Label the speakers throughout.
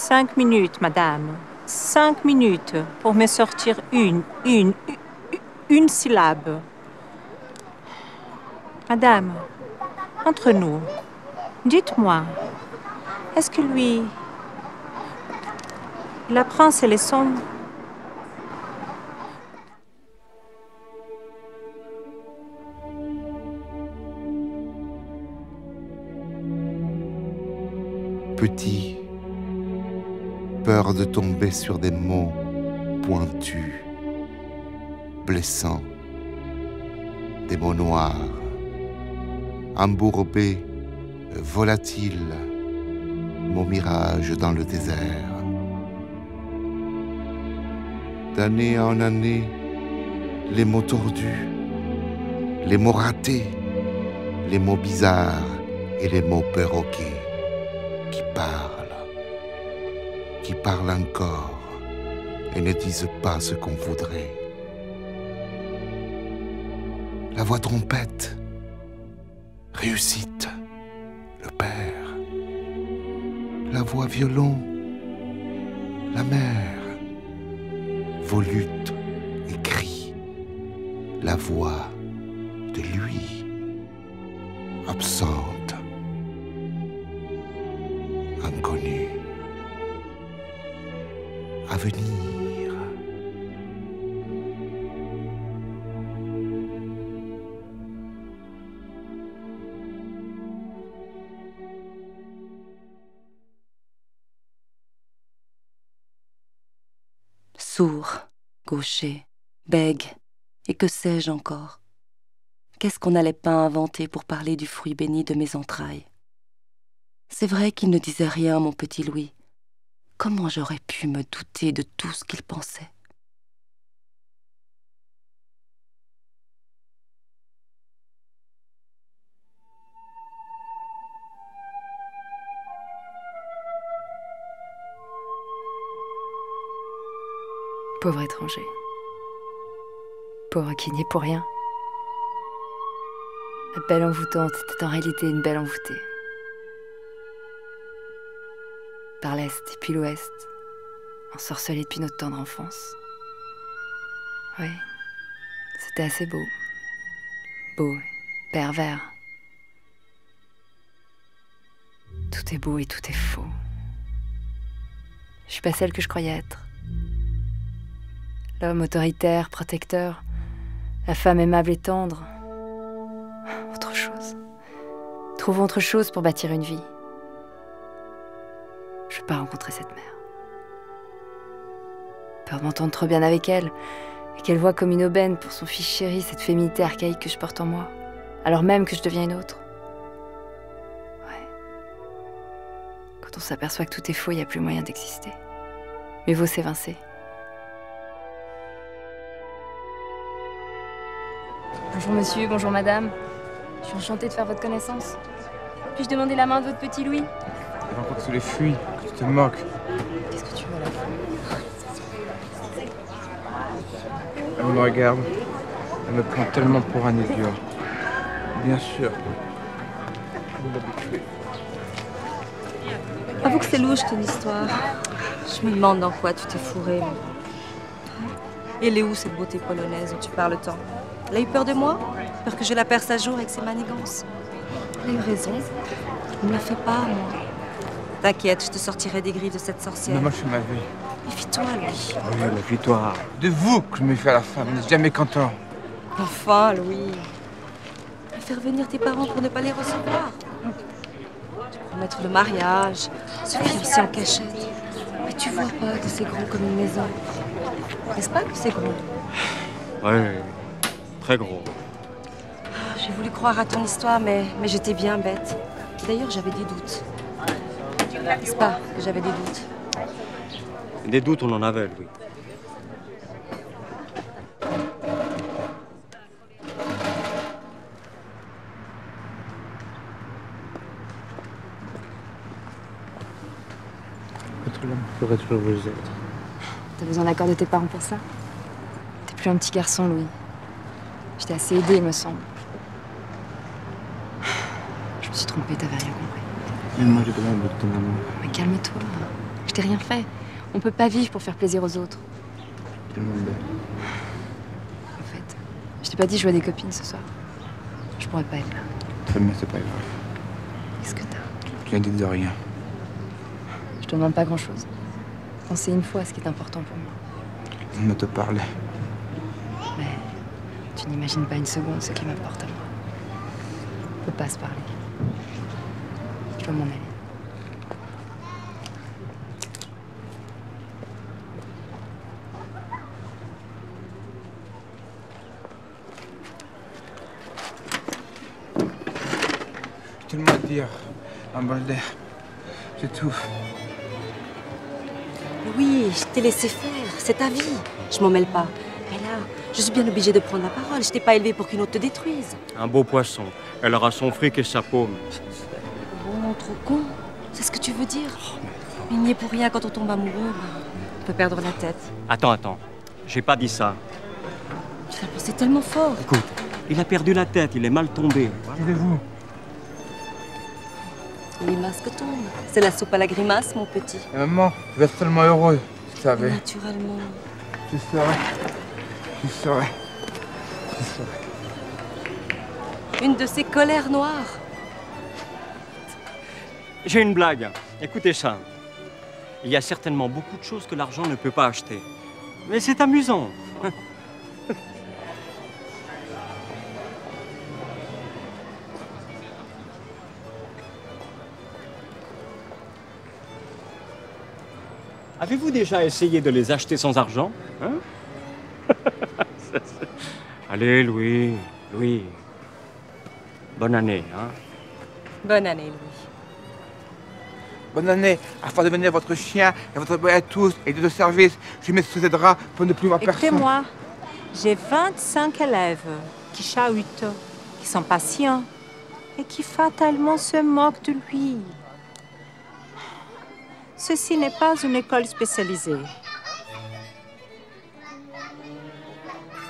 Speaker 1: 5 minutes, madame. 5 minutes pour me sortir une syllabe. Madame, entre nous, dites-moi, est-ce que lui, il apprend ses leçons?
Speaker 2: Petit, peur de tomber sur des mots pointus, blessants, des mots noirs, embourbés, volatiles, mon mirage dans le désert. D'année en année, les mots tordus, les mots ratés, les mots bizarres et les mots perroquets qui parlent encore et ne disent pas ce qu'on voudrait. La voix trompette, réussite, le père. La voix violon, la mère. Volute et cri, la voix de lui, absente, inconnue, à venir.
Speaker 3: Sourd, gaucher, bègue, et que sais-je encore? Qu'est-ce qu'on n'allait pas inventer pour parler du fruit béni de mes entrailles? C'est vrai qu'il ne disait rien, mon petit Louis. Comment j'aurais pu me douter de tout ce qu'il pensait?
Speaker 4: Pauvre étranger. Pauvre qui n'y est pour rien. La belle envoûtante était en réalité une belle envoûtée. Par l'Est et puis l'Ouest, ensorcelée depuis notre tendre enfance. Oui, c'était assez beau. Beau, pervers. Tout est beau et tout est faux. Je suis pas celle que je croyais être. L'homme autoritaire, protecteur, la femme aimable et tendre. Autre chose. Trouvons autre chose pour bâtir une vie. Je veux pas rencontrer cette mère. Peur de m'entendre trop bien avec elle, et qu'elle voit comme une aubaine pour son fils chéri cette féminité archaïque que je porte en moi, alors même que je deviens une autre. Ouais. Quand on s'aperçoit que tout est faux, il n'y a plus moyen d'exister. Mieux vaut s'évincer.
Speaker 5: Bonjour monsieur, bonjour madame. Je suis enchantée de faire votre connaissance. Puis-je demander la main de votre petit Louis?
Speaker 6: Avant que tu les fuis, tu te moques.
Speaker 5: Qu'est-ce que tu veux là?
Speaker 6: Elle me regarde. Elle me prend tellement pour un idiot. Bien sûr. Vous l'habituez.
Speaker 3: Avoue que c'est louche ton histoire. Je me demande dans quoi tu t'es fourré. Et elle est où cette beauté polonaise dont tu parles tant? Elle a eu peur de moi? Peur que je la perce à jour avec ses manigances? Elle a eu raison. Ne me la fais pas, moi. T'inquiète, je te sortirai des griffes de cette sorcière.
Speaker 6: Mais moi, je fais ma vie.
Speaker 3: Méfie-toi, lui.
Speaker 6: Oui, la victoire. De vous que je me fais à la femme. Vous n'êtes jamais content.
Speaker 3: Enfin, Louis. Faire venir tes parents pour ne pas les recevoir. Te promettre le mariage, se fiancer en cachette. Mais tu vois pas que c'est gros comme une maison. N'est-ce pas que c'est gros?
Speaker 7: Oui, très gros.
Speaker 3: J'ai voulu croire à ton histoire, mais j'étais bien bête. D'ailleurs, j'avais des doutes. N'est-ce pas que j'avais des doutes?
Speaker 7: Des doutes, on en avait, Louis.
Speaker 6: Votre homme ferait toujours vous être.
Speaker 4: T'as besoin d'accord de tes parents pour ça? T'es plus un petit garçon, Louis. Je t'ai assez aidé, il me semble. Je me suis trompée, t'avais rien compris.
Speaker 6: Mais moi, j'ai besoin de ton amour.
Speaker 4: Mais calme-toi. Je t'ai rien fait. On peut pas vivre pour faire plaisir aux autres.
Speaker 6: Tellement belle.
Speaker 4: En fait, je t'ai pas dit que je vois des copines ce soir. Je pourrais pas être là.
Speaker 6: Très bien, c'est pas grave.
Speaker 4: Qu'est-ce que t'as?
Speaker 6: Tu viens de rien.
Speaker 4: Je te demande pas grand-chose. Penser une fois à ce qui est important pour moi.
Speaker 6: On me te parlait.
Speaker 4: Mais tu n'imagines pas une seconde ce qui m'importe à moi. On peut pas se parler. Je dois m'en aller.
Speaker 6: J'ai tellement à dire. Un bol d'air. C'est tout.
Speaker 3: Oui, je t'ai laissé faire, c'est ta vie. Je m'en mêle pas. Mais là, je suis bien obligée de prendre la parole. Je t'ai pas élevée pour qu'une autre te détruise.
Speaker 7: Un beau poisson. Elle aura son fric et sa paume.
Speaker 3: Bon, trop con. C'est ce que tu veux dire. Il n'y est pour rien quand on tombe amoureux. On peut perdre la tête.
Speaker 7: Attends. J'ai pas dit ça.
Speaker 3: Tu l'as pensé tellement fort.
Speaker 7: Écoute, il a perdu la tête, il est mal tombé.
Speaker 6: Suivez-vous.
Speaker 3: Les masques tombent. C'est la soupe à la grimace, mon petit.
Speaker 6: Et maman, tu vas être tellement heureux, tu savais.
Speaker 3: Naturellement.
Speaker 6: Tu saurais. Tu saurais. Tu saurais.
Speaker 3: Une de ces colères noires.
Speaker 7: J'ai une blague. Écoutez ça. Il y a certainement beaucoup de choses que l'argent ne peut pas acheter. Mais c'est amusant. Avez-vous déjà essayé de les acheter sans argent, hein? Allez, Louis. Bonne année, hein?
Speaker 3: Bonne année, Louis.
Speaker 6: Bonne année, afin de devenir votre chien et votre boy à tous et de service. Je mets sous ces draps pour ne plus voir personne.
Speaker 1: Écoutez-moi, j'ai 25 élèves qui chahutent, qui sont patients et qui fatalement se moquent de lui. Ceci n'est pas une école spécialisée.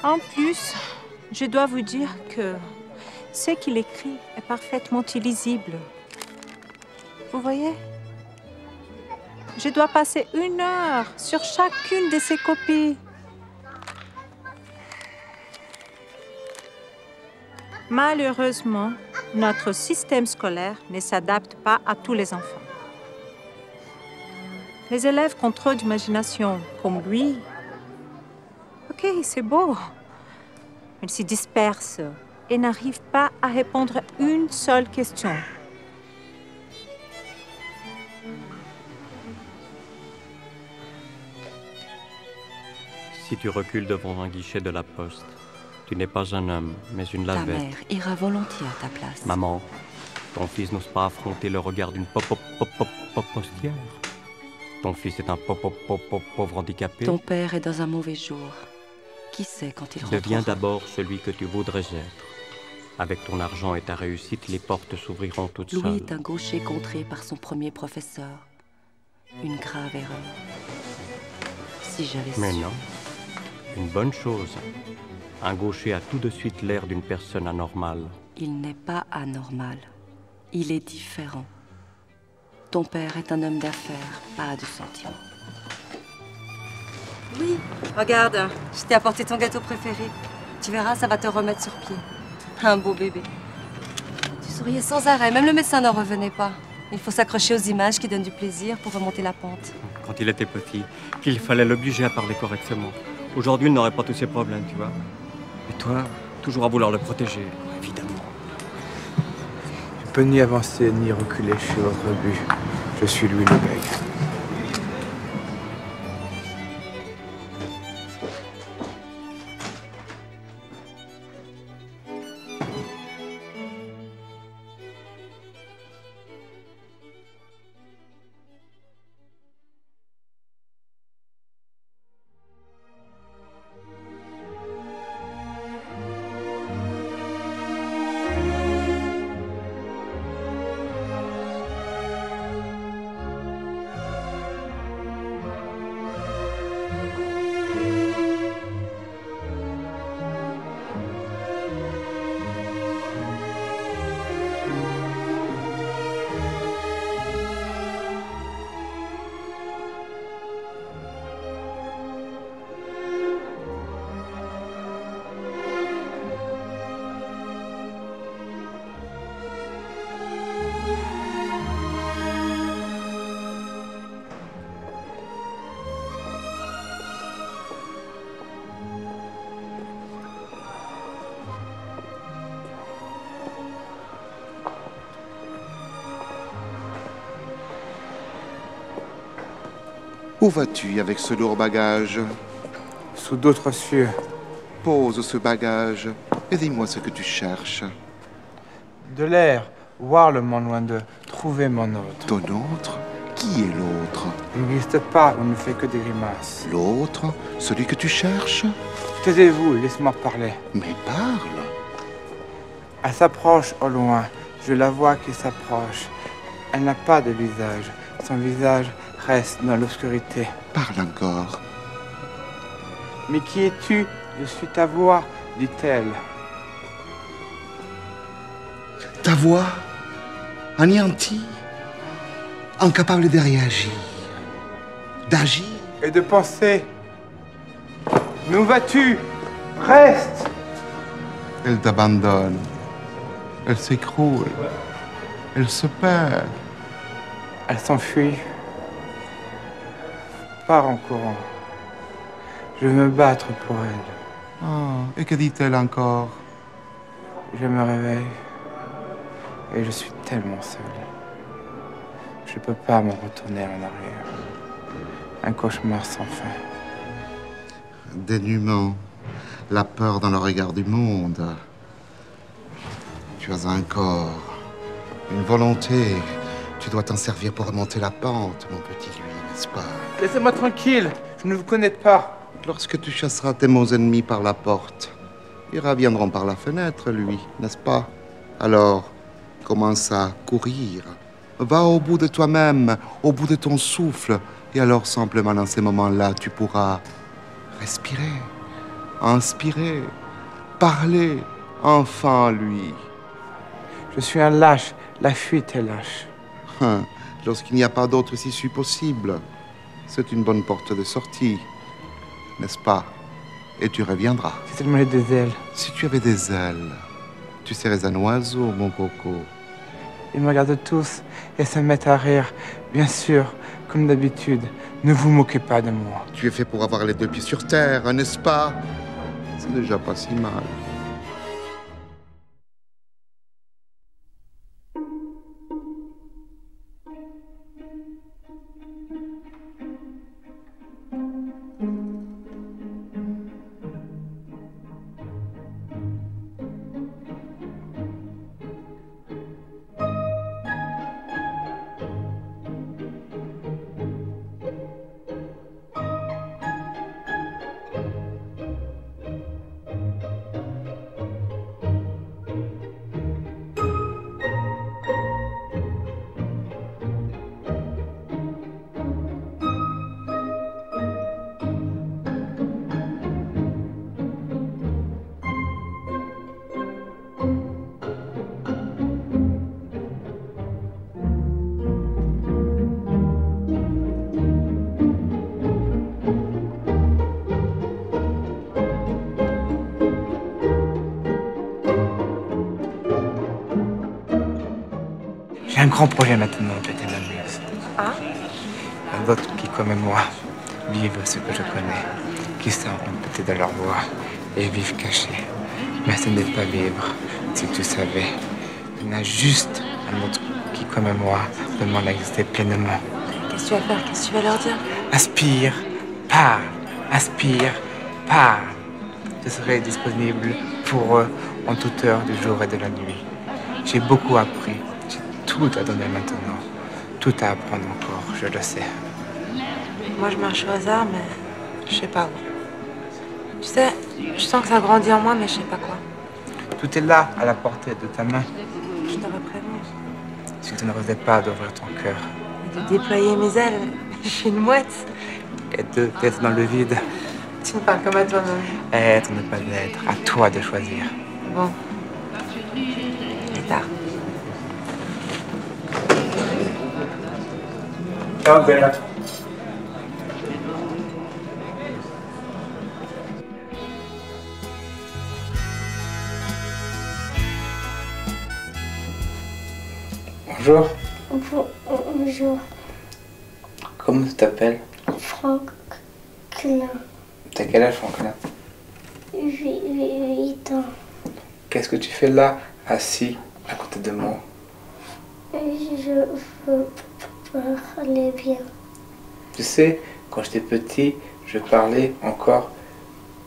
Speaker 1: En plus, je dois vous dire que ce qu'il écrit est parfaitement illisible. Vous voyez? Je dois passer 1 heure sur chacune de ces copies. Malheureusement, notre système scolaire ne s'adapte pas à tous les enfants. Les élèves qui ont trop d'imagination, comme lui, ok, c'est beau, ils se dispersent et n'arrivent pas à répondre à une seule question.
Speaker 7: Si tu recules devant un guichet de la poste, tu n'es pas un homme, mais une
Speaker 3: Ta
Speaker 7: lavette.
Speaker 3: mère ira volontiers à ta place.
Speaker 7: Maman, ton fils n'ose pas affronter le regard d'une postière. Ton fils est un pauvre handicapé.
Speaker 3: Ton père est dans un mauvais jour. Qui sait quand il rentrera?
Speaker 7: Deviens d'abord celui que tu voudrais être. Avec ton argent et ta réussite, les portes s'ouvriront toutes
Speaker 3: Louis
Speaker 7: seules.
Speaker 3: est un gaucher contré par son premier professeur. Une grave erreur. Si j'avais su.
Speaker 7: Mais non, une bonne chose. Un gaucher a tout de suite l'air d'une personne anormale.
Speaker 3: Il n'est pas anormal. Il est différent. Ton père est un homme d'affaires, pas de sentiments. Oui, regarde, je t'ai apporté ton gâteau préféré. Tu verras, ça va te remettre sur pied. Un beau bébé. Tu souriais sans arrêt, même le médecin n'en revenait pas. Il faut s'accrocher aux images qui donnent du plaisir pour remonter la pente.
Speaker 7: Quand il était petit, qu'il fallait l'obliger à parler correctement. Aujourd'hui, il n'aurait pas tous ces problèmes, tu vois. Et toi, toujours à vouloir le protéger, évidemment.
Speaker 6: Je peux ni avancer ni reculer chez votre but. Je suis Louis le Bègue.
Speaker 2: Où vas-tu avec ce lourd bagage?
Speaker 6: Sous d'autres cieux.
Speaker 2: Pose ce bagage et dis-moi ce que tu cherches.
Speaker 6: De l'air, voir le monde loin d'eux, trouver mon autre.
Speaker 2: Ton autre? Qui est l'autre?
Speaker 6: Il n'existe pas, on ne fait que des grimaces.
Speaker 2: L'autre? Celui que tu cherches?
Speaker 6: Taisez-vous, laisse-moi parler.
Speaker 2: Mais parle.
Speaker 6: Elle s'approche au loin, je la vois qui s'approche. Elle n'a pas de visage, son visage reste dans l'obscurité.
Speaker 2: Parle encore.
Speaker 6: Mais qui es-tu? Je suis ta voix, dit-elle.
Speaker 2: Ta voix, anéantie, incapable de réagir, d'agir.
Speaker 6: Et de penser. Mais où vas-tu? Reste!
Speaker 2: Elle t'abandonne. Elle s'écroule. Elle se perd.
Speaker 6: Elle s'enfuit. Part en courant. Je veux me battre pour elle.
Speaker 2: Oh, et que dit-elle encore?
Speaker 6: Je me réveille. Et je suis tellement seul. Je ne peux pas me retourner en arrière. Un cauchemar sans fin.
Speaker 2: Dénuement, la peur dans le regard du monde. Tu as un corps, une volonté. Tu dois t'en servir pour remonter la pente, mon petit lui, n'est-ce pas?
Speaker 6: Laissez-moi tranquille, je ne vous connais pas.
Speaker 2: Lorsque tu chasseras tes maux ennemis par la porte, ils reviendront par la fenêtre, lui, n'est-ce pas? Alors, commence à courir. Va au bout de toi-même, au bout de ton souffle. Et alors, simplement, dans ces moments-là, tu pourras respirer, inspirer, parler, enfin, lui.
Speaker 6: Je suis un lâche, la fuite est lâche.
Speaker 2: Lorsqu'il n'y a pas d'autre issue possible, c'est une bonne porte de sortie, n'est-ce pas? Et tu reviendras.
Speaker 6: Si seulement j'ai des ailes.
Speaker 2: Si tu avais des ailes, tu serais un oiseau, mon coco.
Speaker 6: Ils me regardent tous et se mettent à rire. Bien sûr, comme d'habitude, ne vous moquez pas de moi.
Speaker 2: Tu es fait pour avoir les deux pieds sur terre, n'est-ce pas? C'est déjà pas si mal.
Speaker 6: J'ai un grand projet maintenant, petite amuse.
Speaker 3: Ah?
Speaker 6: D'autres qui, comme moi, vivent ce que je connais, qui sont peut-être dans leur voie et vivent cachés. Mais ce n'est pas vivre, si tu savais. Il y en a juste un autre qui, comme moi, demande à exister pleinement.
Speaker 3: Qu'est-ce que tu vas faire? Qu'est-ce que tu vas leur dire?
Speaker 6: Aspire, parle, aspire, parle. Je serai disponible pour eux en toute heure du jour et de la nuit. J'ai beaucoup appris. J'ai tout à donner maintenant. Tout à apprendre encore, je le sais.
Speaker 3: Moi, je marche au hasard, mais je sais pas où. Tu sais, je sens que ça grandit en moi, mais je sais pas quoi.
Speaker 6: Tout est là, à la portée de ta main.
Speaker 3: Je t'aurais prévenu.
Speaker 6: Si tu ne rosais pas d'ouvrir ton cœur
Speaker 3: Et de déployer mes ailes. Je suis une mouette.
Speaker 6: et d'être dans le vide.
Speaker 3: Tu me parles comme à toi-même.
Speaker 6: Être, ne pas être, à toi de choisir.
Speaker 3: Bon. Il est tard.
Speaker 6: Ciao, Bella. Bonjour.
Speaker 8: Bonjour,
Speaker 6: Comment tu t'appelles?
Speaker 8: Franklin.
Speaker 6: T'as quel âge, Franklin?
Speaker 8: 8 ans.
Speaker 6: Qu'est-ce que tu fais là, assis, à côté de moi?
Speaker 8: Je veux parler bien.
Speaker 6: Tu sais Quand j'étais petit, je parlais encore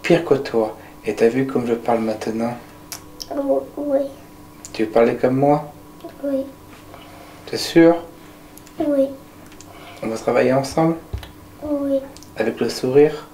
Speaker 6: pire que toi. Et t'as vu comme je parle maintenant?
Speaker 8: Oh, oui,
Speaker 6: Tu veux parler comme moi?
Speaker 8: oui,
Speaker 6: T'es sûr?
Speaker 8: oui,
Speaker 6: On va travailler ensemble?
Speaker 8: oui.
Speaker 6: Avec le sourire?